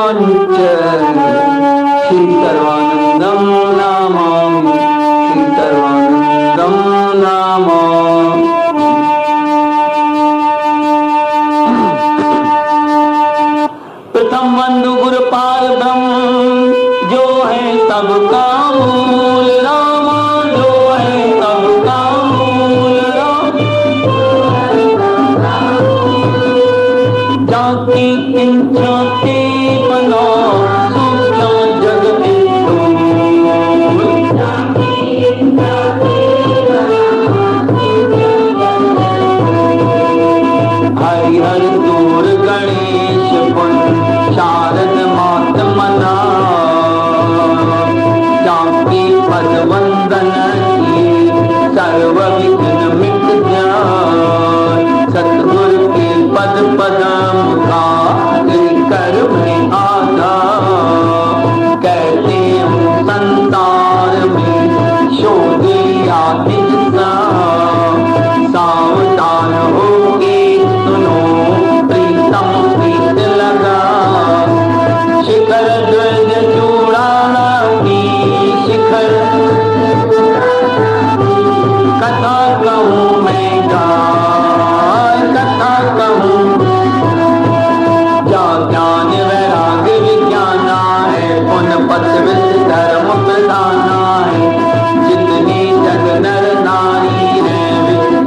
पांच श्री सर्वानंदम नामामि श्री सर्वानंदम नामामि। प्रथम बंधु गुरु पार ब्रह्म जो है सबका मूल राम, जो है सबका मूल राम। जाकी इच्छा ते बना सूक्ष्म जग हरि हर दूर गणेश पुन शारद मात मना। जाकी पद वंदन की सर्व विघ्न मिट जाए। सतगुरु के पद पदम का कर में आधा। कहते हूँ संसार में शोधिया निजसा। सावधान होके सुनो प्रीतम प्रीत लगा। शिखर ध्वज चूड़ाना की शिखर कथा कहूँ मैं गाय कथा कहूँ। ज्ञान वैराग्य विज्ञाना है पुन पथ धर्म प्रधाना है। जितने जग नर नारी है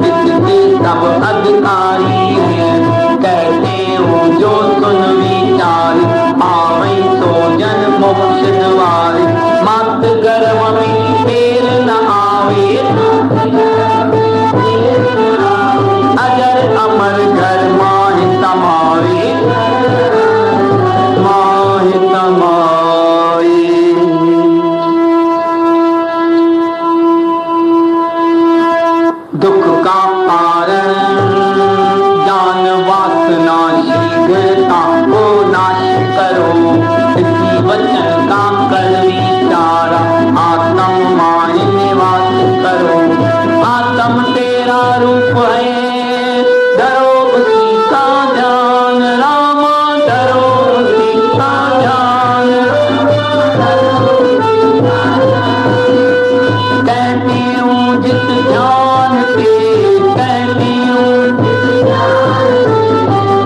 जितने सब अधिकारी है। कहते हो जो सुन विचार आवै सो जन मोक्ष द्वार। मात गर्भ में तेल न आवे अजर अमर घर माहि समावे माहि समावे। दुख का कारण ज्ञान वासना शीघ्रता को नाश करो। इसी वचन का कर विचारा आत्म माय निवास करो। आत्म तेरा रूप है धरो उसी का ध्यान रामा। धरो उसी का ध्यान। कहती हूँ जिस ध्यान के कहती हूँ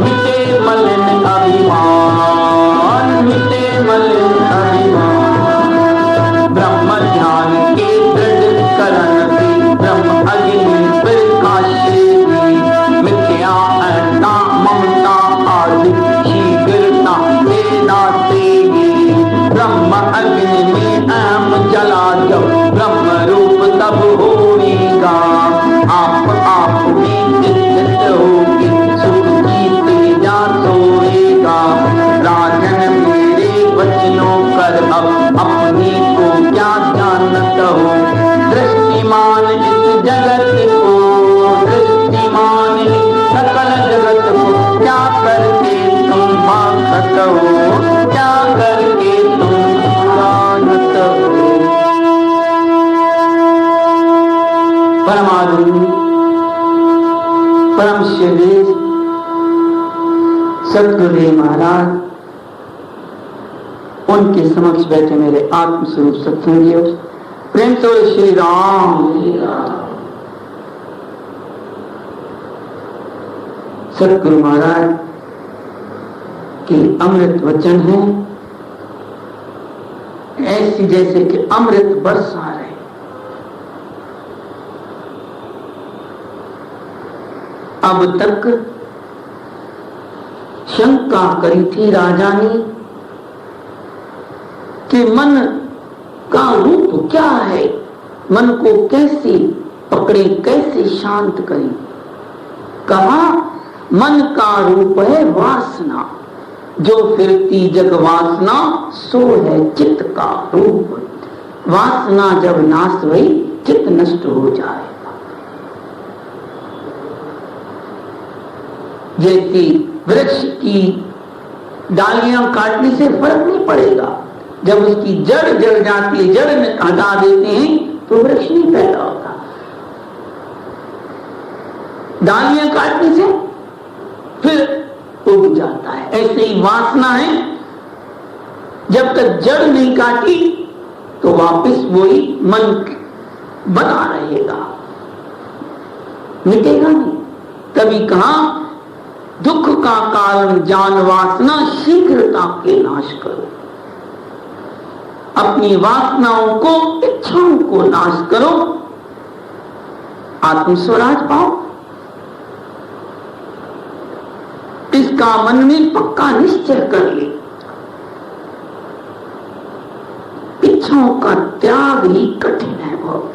मिटे मलिन अभिमान मिटे मलिन अभिमान। ब्रह्म ध्यान के दृढ़ करण से ब्रह्म अग्नि प्रकाशेगी। मिथ्या अहंता ममता आदि शीघ्रता से नाशेगी। ब्रह्म अग्नि में अहम जला जब ब्रह्म रूप तब होगा। आप में चित होगी सुख की तेजा सोएगा। राजन मेरे वचनों कर अब अपने को क्या जानत हो। दृष्टिमान इस जगत को दृष्टिमान सकल जगत को क्या करके तुम भागत हो। क्या करके तुम भागत हो। परमात्मा परम श्री सतगुरु महाराज उनके समक्ष बैठे मेरे आत्मस्वरूप सत्संगियों प्रेम से श्री राम। सतगुरु महाराज के अमृत वचन है ऐसी जैसे कि अमृत बरसा रहे। अब तक शंका करी थी राजा ने कि मन का रूप क्या है। मन को कैसे पकड़े कैसे शांत करें। कहा मन का रूप है वासना। जो फिरती जग वासना सो है चित्त का रूप। वासना जब नाश हुई चित्त नष्ट हो जाएगा। जैसे वृक्ष की डालियां काटने से फर्क नहीं पड़ेगा। जब उसकी जड़ जड़ जाती है जड़ में हटा देते हैं तो वृक्ष नहीं पैदा होता। डालियां काटने से फिर उग जाता है। ऐसे ही वासना है जब तक जड़ नहीं काटी तो वापस वही मन बना रहेगा, मिटेगा नहीं। तभी कहा दुख का कारण जान वासना शीघ्रता के नाश करो। अपनी वासनाओं को, इच्छाओं को नाश करो, आत्म स्वराज पाओ। इसका मन में पक्का निश्चय कर ले। इच्छाओं का त्याग ही कठिन है बहुत।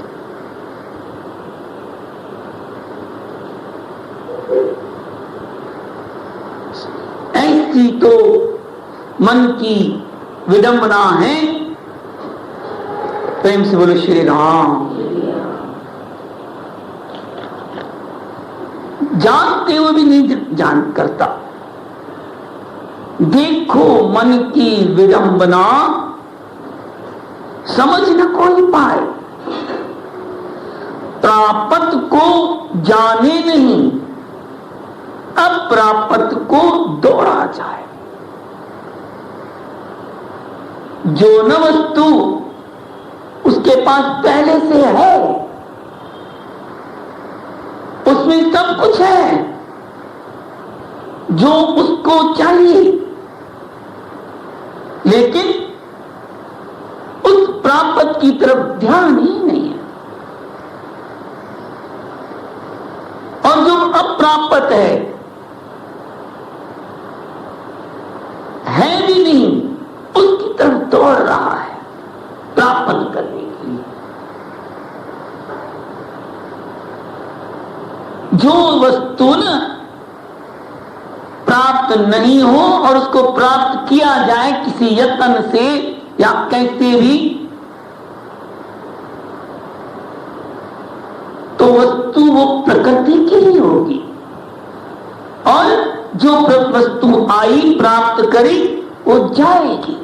ऐसी तो मन की विडंबना है। प्रेम से बोलो श्री राम। जानते हुए भी नहीं जान करता। देखो मन की विडंबना, समझ न कोई पाए। प्राप्त को जाने नहीं, अप्राप्त को दौड़ा जाए। जो न वस्तु उसके पास पहले से है, उसमें सब कुछ है जो उसको चाहिए, लेकिन उस प्राप्त की तरफ ध्यान ही नहीं है। और जो अप्राप्त है भी नहीं, उसकी तरफ दौड़ रहा है प्राप्त करने के लिए। जो वस्तु न प्राप्त नहीं हो और उसको प्राप्त किया जाए किसी यत्न से या कैसे भी, तो वस्तु वो प्रकृति की ही होगी। और जो वस्तु आई प्राप्त करी वो जाएगी।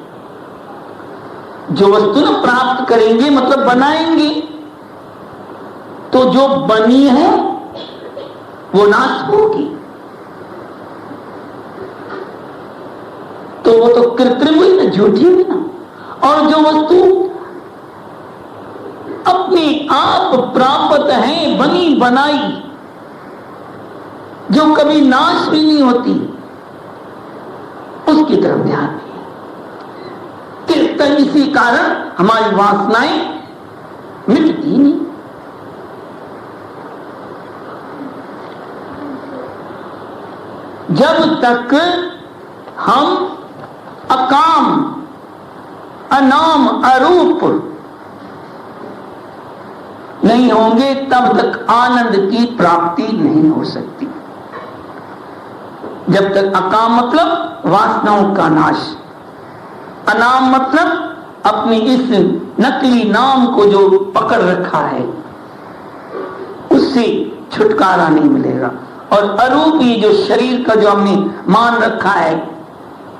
जो वस्तु न प्राप्त करेंगे मतलब बनाएंगे, तो जो बनी है वो नाश होगी। तो वो तो कृत्रिम हुई ना, झूठी हुई ना। और जो वस्तु अपने आप प्राप्त है, बनी बनाई, जो कभी नाश भी नहीं होती, उसकी तरफ ध्यान नहीं है। इसी कारण हमारी वासनाएं मिटती नहीं। जब तक हम अकाम, अनाम, अरूप नहीं होंगे तब तक आनंद की प्राप्ति नहीं हो सकती। जब तक अकाम मतलब वासनाओं का नाश, अनाम मतलब अपनी इस नकली नाम को जो पकड़ रखा है उससे छुटकारा नहीं मिलेगा। और अरूपी जो शरीर का जो हमने मान रखा है,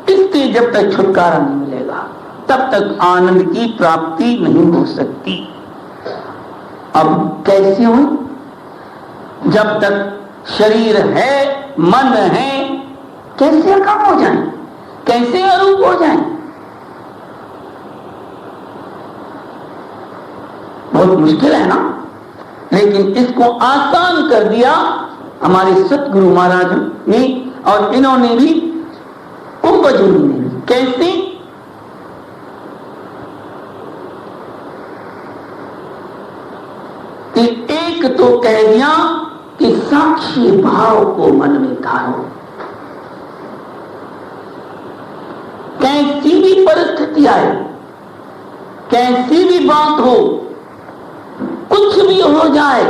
इससे जब तक छुटकारा नहीं मिलेगा तब तक आनंद की प्राप्ति नहीं हो सकती। अब कैसे हो? जब तक शरीर है, मन है, कैसे अकाम हो जाए, कैसे अरूप हो जाए? बहुत मुश्किल है ना। लेकिन इसको आसान कर दिया हमारे सतगुरु महाराज ने, और इन्होंने भी, उपजूनी ने भी। कैसे? कि एक तो कह दिया कि साक्षी भाव को मन में धारो। कैसी भी परिस्थिति आए, कैसी भी बात हो, कुछ भी हो जाए,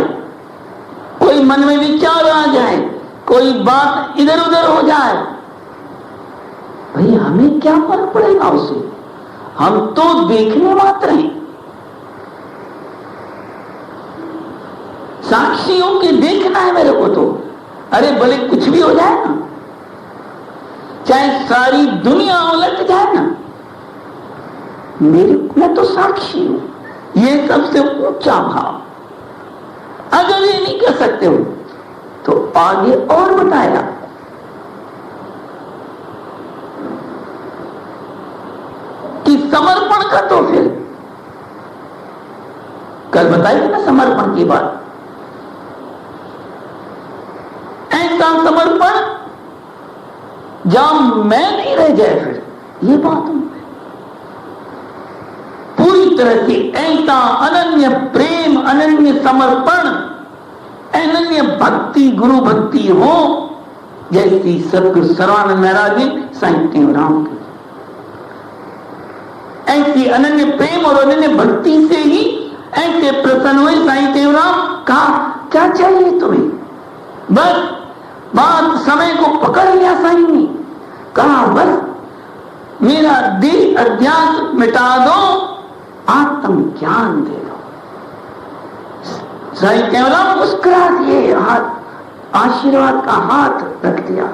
कोई मन में विचार आ जाए, कोई बात इधर उधर हो जाए, भाई हमें क्या फर्क पड़ेगा उससे? हम तो देखने मात्र हैं, साक्षियों के देखना है मेरे को तो। अरे भले कुछ भी हो जाए ना, चाहे सारी दुनिया उलट जाए ना, मैं तो साक्षी हूं। ये सबसे ऊंचा भाव। अगर ये नहीं कर सकते हो तो आगे और बताया कि का तो फिर कल बताइए ना समर्पण की बात। ऐसा समर्पण जहां मैं नहीं रह जाए, फिर ये बात पूरी तरह से ऐसा अनन्य प्रेम, अनन्य समर्पण, अनन्य भक्ति, गुरु भक्ति हो जैसी सतगुरु सर्वानंद महाराज जी साईं टेवराम की। ऐसी अनन्य प्रेम और अनन्य भक्ति से ही ऐसे प्रसन्न हुए साईं टेवराम। कहा क्या चाहिए तुम्हें? बस बात समय को पकड़ लिया साईं ने। कहा बस मेरा देह अध्यास मिटा दो, आत्म ज्ञान दे दो। साईं टेवराम मुस्कुरा दिए, हाथ आशीर्वाद का हाथ रख दिया,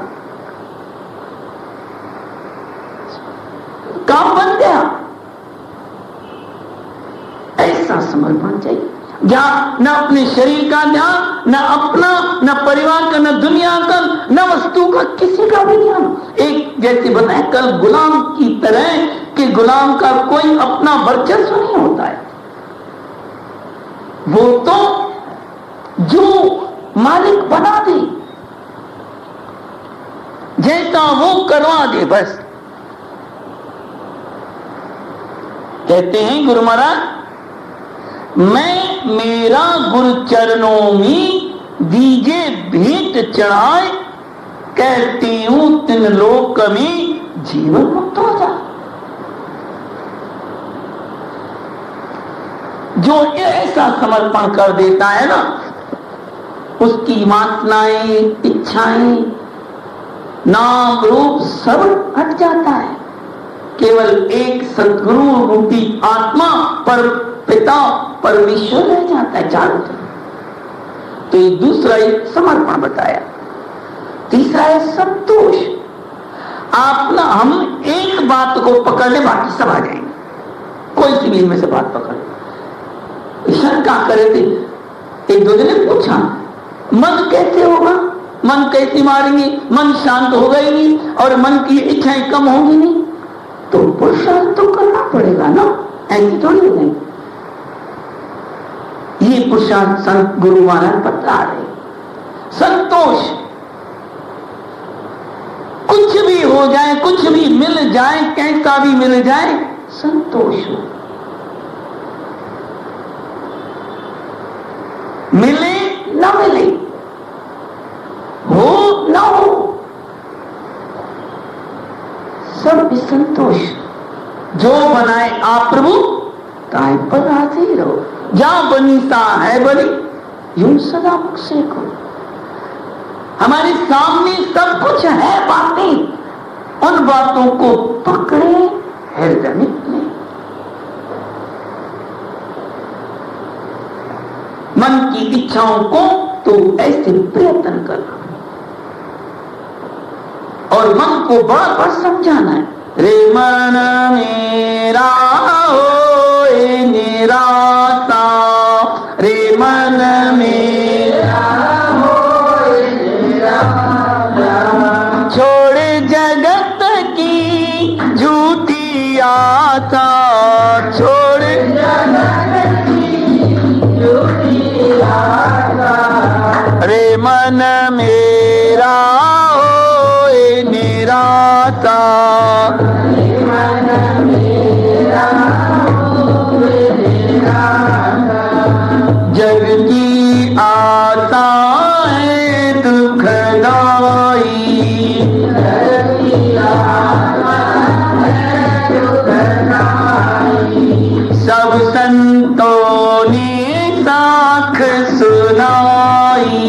काम बन गया। ऐसा समर्पण चाहिए जहां न अपने शरीर का ध्यान, न अपना, न परिवार का, न दुनिया का, न वस्तु का, किसी का भी ध्यान। एक जैसे बताए कल गुलाम की तरह कि गुलाम का कोई अपना वर्चस्व नहीं होता है, वो तो जो मालिक बना दे, जैसा वो करवा दे बस। कहते हैं गुरु महाराज, मैं मेरा गुरु चरणों में दीजे भेंट चढ़ाए, कहती हूं तिन लोक में जीवन मुक्त हो जा। जो ऐसा समर्पण कर देता है ना, उसकी वासनाएं, इच्छाएं, नाम रूप सब हट जाता है। केवल एक सद्गुरु रूपी आत्मा पर पिता परमेश्वर रह जाता है चारों तरफ। तो ये दूसरा एक समर्पण बताया। तीसरा है संतोष। आप ना, हम एक बात को पकड़ ले, बाकी सब आ जाएंगे। कोई सी भी इनमें से बात पकड़ ले। शंका करे थे, एक दो ने पूछा मन कैसे होगा, मन कैसे मारेंगे, मन शांत होगा ही नहीं और मन की इच्छाएं कम होंगी नहीं, तो पुरुषार्थ तो करना पड़ेगा ना, ऐसी थोड़ी हो जाएगी। ये पुरुषार्थ संत गुरु महाराज बता रहे। संतोष, कुछ भी हो जाए, कुछ भी मिल जाए, कैसा भी मिल जाए, संतोष हो। मिले ना मिले, हो ना हो, सब संतोष। जो बनाए आप प्रभु, ताय पर हाजिर रहो। जहां बनी सा है बनी, यूं सदा मुख से को। हमारे सामने सब कुछ है बातें, उन बातों को पकड़े, हृदय में मन की इच्छाओं को तो ऐसे प्रयत्न करना और मन को बार बार समझाना है। रे मन मेरा होए निराशा, रे मन मेरा होए निराशा, छोड़ जगत की झूठी आशा, छोड़ जगत की झूठी आशा, रे मन मेरा होए निराशा, जग की आशाएं दुखदाई, सब संतों ने साख सुनाई,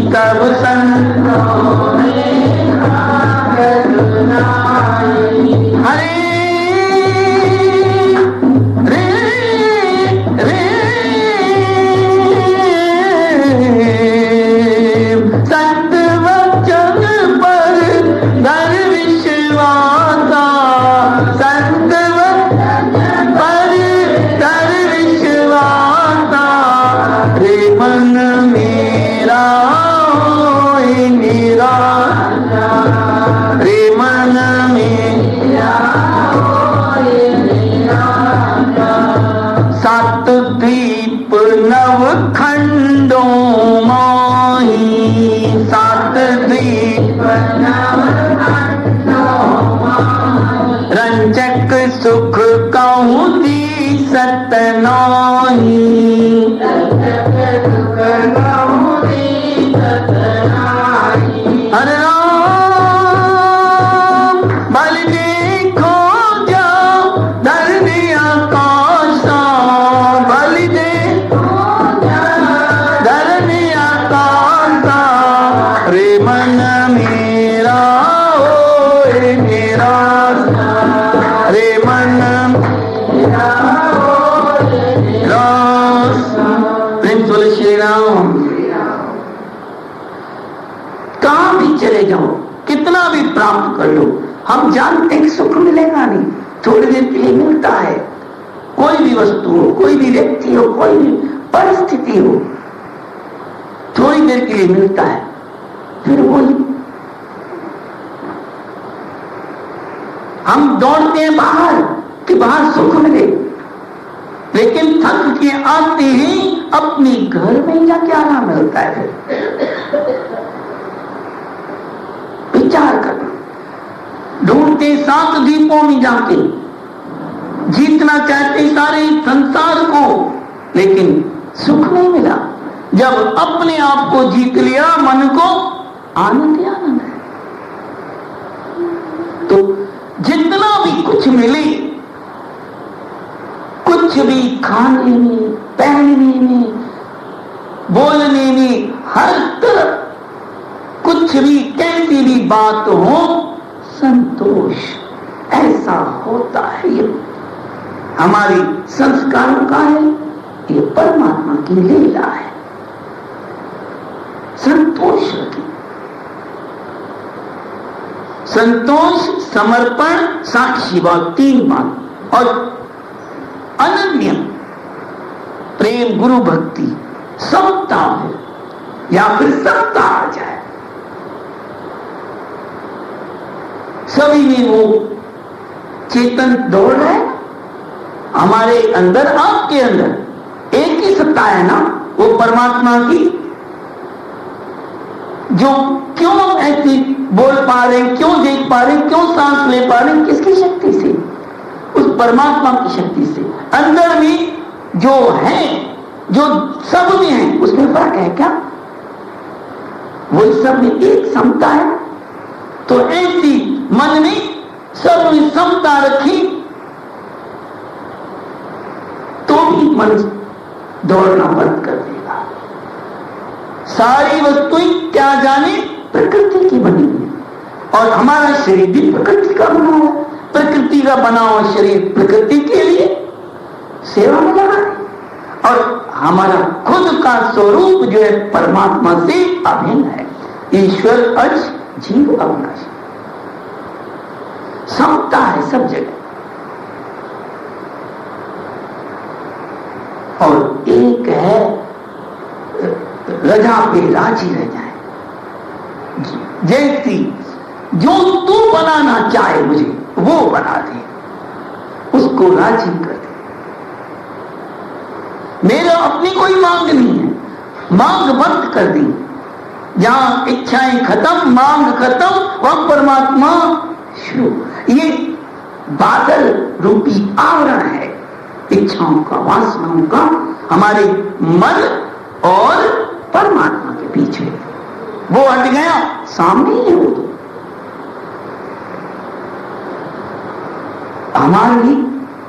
सब संतों ने साख सुनाई। हरे सुख कहूँ दिसत नाही, हरे राम बल देखो जाओ धरनी आकाशा, बल देखो धरनी आकाशा, रे मन मेरा होए निराशा, रे मन मेरा होए निराशा। प्रेम बोले श्री राम। कहां भी चले जाओ, कितना भी प्राप्त कर लो, हम जानते हैं कि सुख मिलेगा नहीं, थोड़ी देर के लिए मिलता है। कोई भी वस्तु हो, कोई भी व्यक्ति हो, कोई भी परिस्थिति हो, थोड़ी देर के लिए मिलता है, फिर वही हम दौड़ते हैं बाहर कि बाहर सुख मिले, लेकिन थक के आते ही अपने घर में जाके आराम मिलता है। फिर विचार करना, ढूंढते 7 द्वीपों में जाके, जीतना चाहते सारे संसार को, लेकिन सुख नहीं मिला। जब अपने आप को जीत लिया, मन को, आनंद ही आनंद है। तो जितना भी कुछ मिले, कुछ भी खाने में, पहनने में, बोलने में, हर तरफ कुछ भी, कैसी भी बात हो, संतोष ऐसा होता है। ये हमारी संस्कारों का है, ये परमात्मा की लीला है। संतोष रखें, संतोष, समर्पण, साक्षी बात, 3 बात, और अनन्य प्रेम, गुरु भक्ति, समता हो या फिर समता आ जाए, सभी में वो चेतन दौड़ रहा है। हमारे अंदर, आपके अंदर एक ही सत्ता है ना, वो परमात्मा की, जो क्यों ऐसी बोल पा रहे, क्यों देख पा रहे, क्यों सांस ले पा रहे, किसकी शक्ति से? उस परमात्मा की शक्ति से। अंदर में जो है, जो सब में है, उसमें फर्क है क्या? वो सब में एक समता है। तो ऐसी मन में सब में समता रखी तो भी मन दौड़ना बंद कर देगा। सारी वस्तुएं क्या जाने प्रकृति की बनी है, और हमारा शरीर भी प्रकृति का बना हुआ, प्रकृति का बना हुआ शरीर प्रकृति के लिए सेवा में लगा है, और हमारा खुद का स्वरूप जो है परमात्मा से अभिन्न है। ईश्वर अज, जीव अविनाशी, समता है सब जगह। और एक है रजा पे राजी रह जाए, जैसी जो तू बनाना चाहे मुझे वो बना दे, उसको राजी कर दे। मेरा अपनी कोई मांग नहीं है, मांग बंद कर दी। जहां इच्छाएं खत्म, मांग खत्म, वह परमात्मा शुरू। ये बादल रूपी आवरण है इच्छाओं का, वासनाओं का, हमारे मन और परमात्मा के पीछे। वो हट गया, सामने ही है वो। तो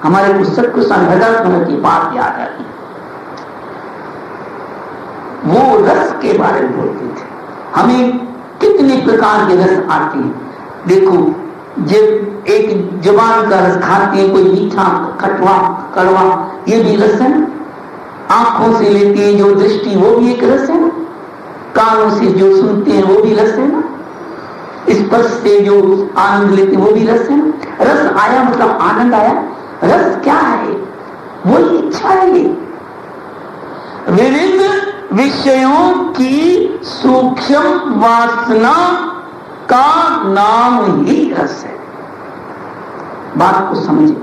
हमारे पुस्तक को संघर्ष की बात याद आती, वो रस के बारे में बोलते थे। हमें कितने प्रकार के रस आते हैं। देखो, जब एक जुबान का रस खाते हैं, कोई मीठा, खटवा, कड़वा, ये भी रस है ना। आंखों से लेते हैं जो दृष्टि, वो भी एक रस है ना। कानों से जो सुनते हैं वो भी रस है ना। स्पर्श से जो आनंद लेते हैं वो भी रस है ना। रस आया मतलब आनंद आया। रस क्या है? वो इच्छा है। विविध विषयों की सूक्ष्म वासना का नाम ही रस है। बात को समझिए।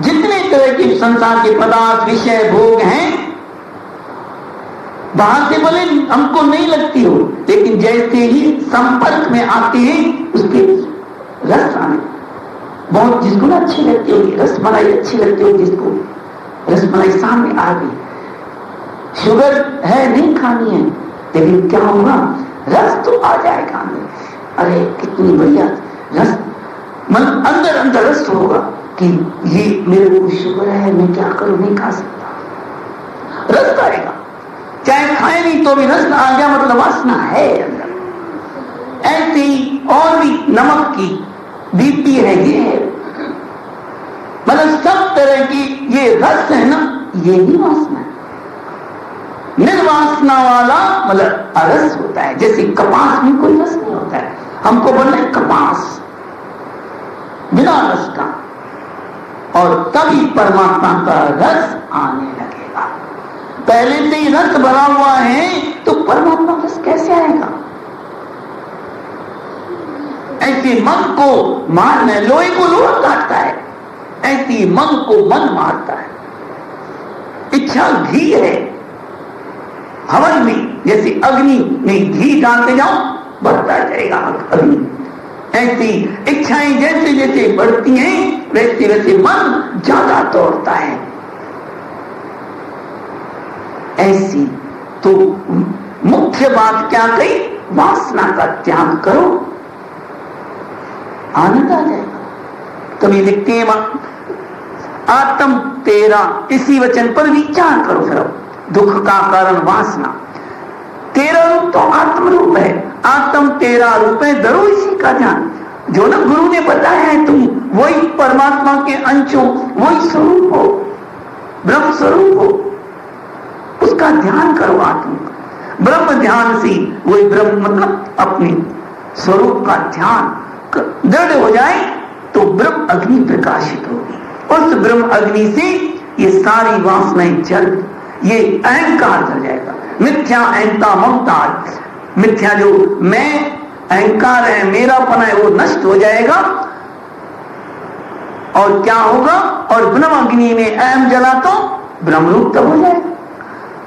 जितने तरह के संसार के पदार्थ, विषय, भोग हैं, बाहर से भले हमको नहीं लगती हो, लेकिन जैसे ही संपर्क में आते हैं उसके रस आने। बहुत जिसको ना अच्छी लगती होगी, रसमलाई अच्छी लगती होगी, जिसको रसमलाई सामने आ गई, शुगर है नहीं खानी है, लेकिन क्या होगा, रस तो आ जाएगा अंदर। अरे कितनी बढ़िया रस, मन अंदर अंदर रस होगा कि ये मेरे को शुगर है, मैं क्या करूं, नहीं खा सकता, रस आएगा। चाहे खाए नहीं तो भी रस आ गया, मतलब वासना है अंदर। ऐसी और भी नमक की बीपी है, ये है, मतलब सब तरह की ये रस है ना, ये ही वासना है। निर्वासना वाला मतलब अरस होता है। जैसे कपास में कोई रस नहीं होता है, हमको बोलना है कपास बिना रस का, और तभी परमात्मा का रस आने लगेगा। पहले से ही रस भरा हुआ है तो परमात्मा रस कैसे आएगा? ऐसे मन को मारना, लोहे को लोहा काटता है, ऐसे मन को मन मारता है। इच्छा घी है, हवन में जैसे अग्नि में घी डालते जाओ बढ़ता जाएगा अग्नि, ऐसी इच्छाएं जैसे जैसे बढ़ती हैं वैसे वैसे मन ज्यादा तोड़ता है। ऐसी तो मुख्य बात क्या कही, वासना का त्याग करो, आनंद आ जाएगा। तभी लिखते हैं आत्म तेरा, इसी वचन पर विचार करो फिर। दुख का कारण वासना, तेरा रूप तो आत्म रूप है, आत्म तेरा रूप है, धरो इसी का ध्यान। जो ना गुरु ने बताया है, तुम वही परमात्मा के अंश हो, वही स्वरूप हो, ब्रह्म स्वरूप हो, उसका ध्यान करो। आत्म ब्रह्म ध्यान से वही ब्रह्म मतलब अपने स्वरूप का ध्यान दृढ़ हो जाए तो ब्रह्म अग्नि प्रकाशित होगी। उस ब्रह्म अग्नि से ये सारी वासनाएं जल, ये अहंकार जल जाएगा। मिथ्या अहंता ममता, मिथ्या जो मैं अहंकार है, मेरापन है, वो नष्ट हो जाएगा। और क्या होगा, और ब्रह्म अग्नि में अहम जला तो ब्रह्म रूप तब हो जाएगा।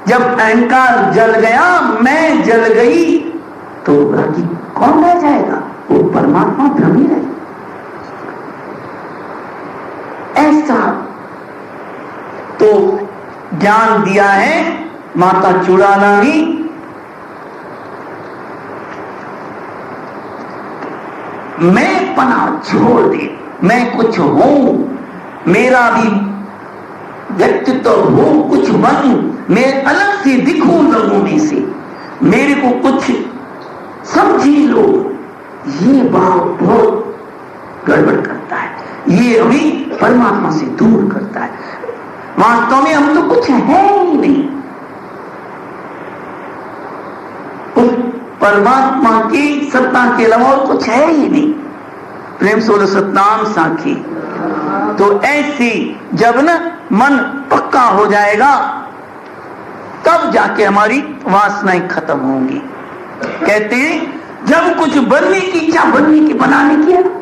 जब अहंकार जल गया, मैं जल गई, तो बाकी कौन रह जाएगा? वो परमात्मा ब्रह्म ही रहेगा। ऐसा तो ज्ञान दिया है माता चुड़ाला ने। मैं पना छोड़ दे, मैं कुछ हूं, मेरा भी व्यक्तित्व हो, कुछ बनूं, मैं अलग से दिखूं लोगों में से, मेरे को कुछ समझी लो। ये भाव बहुत गड़बड़ करता है, ये हमें परमात्मा से दूर करता है। वास्तव में हम तो कुछ है ही नहीं, उस परमात्मा की सत्ता के अलावा और कुछ है ही नहीं। प्रेम सोलो सतनाम साखी। तो ऐसी जब न मन पक्का हो जाएगा तब जाके हमारी वासनाएं खत्म होंगी। कहते हैं जब कुछ बनने की इच्छा, बनने की बनाने की है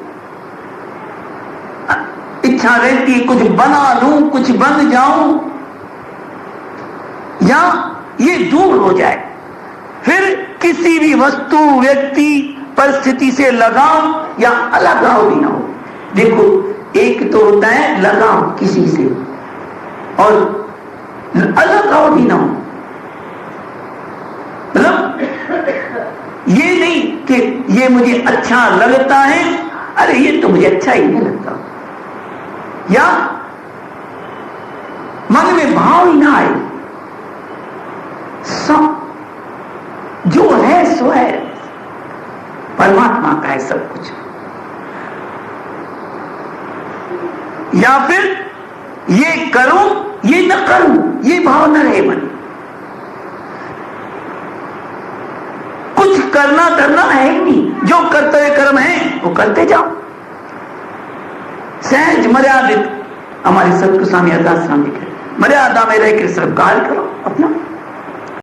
इच्छा रहती है, कुछ बना लूं, कुछ बन जाऊं, या ये दूर हो जाए, फिर किसी भी वस्तु, व्यक्ति, परिस्थिति से लगाव या अलगाव भी ना हो। देखो एक तो होता है लगाव किसी से, और अलगाव भी ना हो। मतलब ये नहीं कि ये मुझे अच्छा लगता है, अरे ये तो मुझे अच्छा ही नहीं लगता, या मन में भाव ही ना आए, सब जो है सो है, परमात्मा का है सब कुछ। या फिर ये करूं ये न करूं, ये भाव न रहे मन। कुछ करना करना है ही नहीं, जो कर्तव्य कर्म है वो करते जाओ। सहज मर्यादित, हमारे सतगुरु स्वामी अरदास स्वामी के मर्यादा में रह कर सब कार्य करो अपना।